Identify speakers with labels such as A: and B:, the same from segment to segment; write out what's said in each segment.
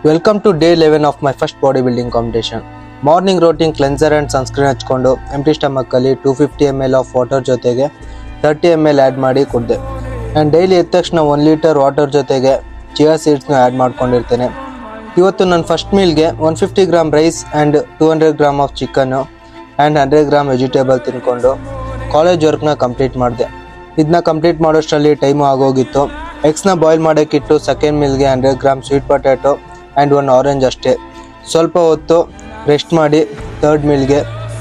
A: Welcome to day 11 of my first body building competition. Morning routine cleanser and sunscreen ಹಚ್ಕೊಂಡು empty ಸ್ಟಮಕ್ಕಲ್ಲಿ 250 ml of water ಜೊತೆಗೆ 30 ml add ಮಾಡಿ ಕೊಡಿದೆ. And daily ಎದ್ದ ತಕ್ಷಣ 1 litre water ಜೊತೆಗೆ chia ಸೀಡ್ಸ್ನ add ಮಾಡ್ಕೊಂಡಿರ್ತೇನೆ. ಇವತ್ತು ನನ್ನ ಫಸ್ಟ್ ಮೀಲ್ಗೆ 150 gram rice and 200 gram of ಚಿಕನ್ನು ಆ್ಯಂಡ್ 100 ಗ್ರಾಮ್ ವೆಜಿಟೇಬಲ್ ತಿನ್ಕೊಂಡು ಕಾಲೇಜ್ ವರ್ಕ್ನ ಕಂಪ್ಲೀಟ್ ಮಾಡಿದೆ. ಇದನ್ನ ಕಂಪ್ಲೀಟ್ ಮಾಡೋಷ್ಟರಲ್ಲಿ ಟೈಮು ಆಗೋಗಿತ್ತು. ಎಗ್ಸ್ನ ಬಾಯ್ಲ್ ಮಾಡೋಕ್ಕಿಟ್ಟು ಸೆಕೆಂಡ್ ಮೀಲ್ಗೆ 100 gram sweet potato and 1 orange ಅಷ್ಟೇ. ಸ್ವಲ್ಪ ಹೊತ್ತು ರೆಸ್ಟ್ ಮಾಡಿ ಥರ್ಡ್ ಮೀಲ್ಗೆ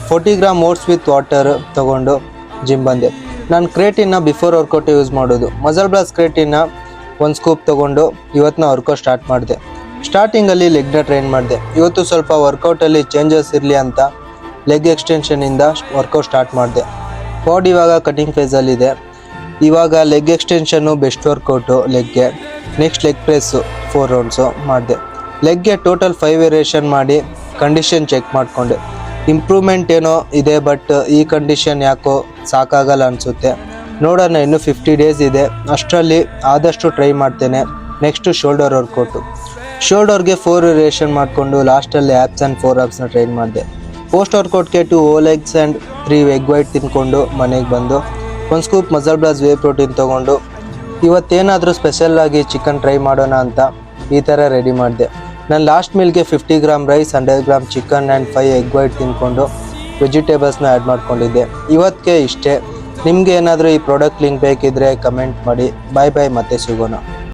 A: 40 ಗ್ರಾಮ್ ಓಟ್ಸ್ ವಿತ್ ವಾಟರ್ ತೊಗೊಂಡು ಜಿಮ್ ಬಂದೆ. ನಾನು ಕ್ರೇಟಿನ್ನ ಬಿಫೋರ್ ವರ್ಕೌಟ್ ಯೂಸ್ ಮಾಡೋದು. ಮಸಲ್ ಬ್ಲಾಸ್ಟ್ ಕ್ರೇಟಿನ್ನ 1 ಸ್ಕೂಪ್ ತೊಗೊಂಡು ಇವತ್ತಿನ ವರ್ಕೌಟ್ ಸ್ಟಾರ್ಟ್ ಮಾಡಿದೆ. ಸ್ಟಾರ್ಟಿಂಗಲ್ಲಿ ಲೆಗ್ನ ಟ್ರೈನ್ ಮಾಡಿದೆ. ಇವತ್ತು ಸ್ವಲ್ಪ ವರ್ಕೌಟಲ್ಲಿ ಚೇಂಜಸ್ ಇರಲಿ ಅಂತ ಲೆಗ್ ಎಕ್ಸ್ಟೆನ್ಷನಿಂದ ವರ್ಕೌಟ್ ಸ್ಟಾರ್ಟ್ ಮಾಡಿದೆ. ಬಾಡಿ ಇವಾಗ ಕಟಿಂಗ್ ಫೇಸಲ್ಲಿದೆ. ಇವಾಗ ಲೆಗ್ ಎಕ್ಸ್ಟೆನ್ಷನ್ನು ಬೆಸ್ಟ್ ವರ್ಕೌಟು ಲೆಗ್ಗೆ. ನೆಕ್ಸ್ಟ್ ಲೆಗ್ ಪ್ರೆಸ್ಸು 4 ರೌಂಡ್ಸು ಮಾಡಿದೆ. ಲೆಗ್ಗೆ ಟೋಟಲ್ 5 ವೇರಿಯೇಷನ್ ಮಾಡಿ ಕಂಡೀಷನ್ ಚೆಕ್ ಮಾಡಿಕೊಂಡೆ. ಇಂಪ್ರೂವ್ಮೆಂಟ್ ಏನೋ ಇದೆ, ಬಟ್ ಈ ಕಂಡೀಷನ್ ಯಾಕೋ ಸಾಕಾಗಲ್ಲ ಅನಿಸುತ್ತೆ. ನೋಡೋಣ, ಇನ್ನೂ 50 ಡೇಸ್ ಇದೆ. ಅಷ್ಟರಲ್ಲಿ ಆದಷ್ಟು ಟ್ರೈ ಮಾಡ್ತೇನೆ. Next shoulder workout. ಶೋಲ್ಡರ್ಗೆ 4 ವೇರಿಯೇಷನ್ ಮಾಡಿಕೊಂಡು ಲಾಸ್ಟಲ್ಲಿ ಆ್ಯಪ್ಸ್ ಆ್ಯಂಡ್ 4 ಆಪ್ಸ್ನ ಟ್ರೈನ್ ಮಾಡಿದೆ. ಪೋಸ್ಟ್ ವರ್ಕೌಟ್ಗೆ 2 whole eggs and 3 egg white ತಿನ್ಕೊಂಡು ಮನೆಗೆ ಬಂದು 1 scoop muscle blast whey protein ತೊಗೊಂಡು ಇವತ್ತೇನಾದರೂ ಸ್ಪೆಷಲ್ಲಾಗಿ ಚಿಕನ್ ಟ್ರೈ ಮಾಡೋಣ ಅಂತ ಈ ಥರ ರೆಡಿ ಮಾಡಿದೆ. ನಾನು ಲಾಸ್ಟ್ ಮೀಲ್ಗೆ 50 gram rice, 100 gram chicken and 5 egg white ತಿನ್ಕೊಂಡು ವೆಜಿಟೇಬಲ್ಸ್ನ ಆ್ಯಡ್ ಮಾಡ್ಕೊಂಡಿದ್ದೆ. ಇವತ್ತಿಗೆ ಇಷ್ಟೇ. ನಿಮಗೆ ಏನಾದರೂ ಈ ಪ್ರಾಡಕ್ಟ್ ಲಿಂಕ್ ಬೇಕಿದ್ದರೆ ಕಮೆಂಟ್ ಮಾಡಿ. ಬಾಯ್ ಬಾಯ್, ಮತ್ತೆ ಸಿಗೋಣ.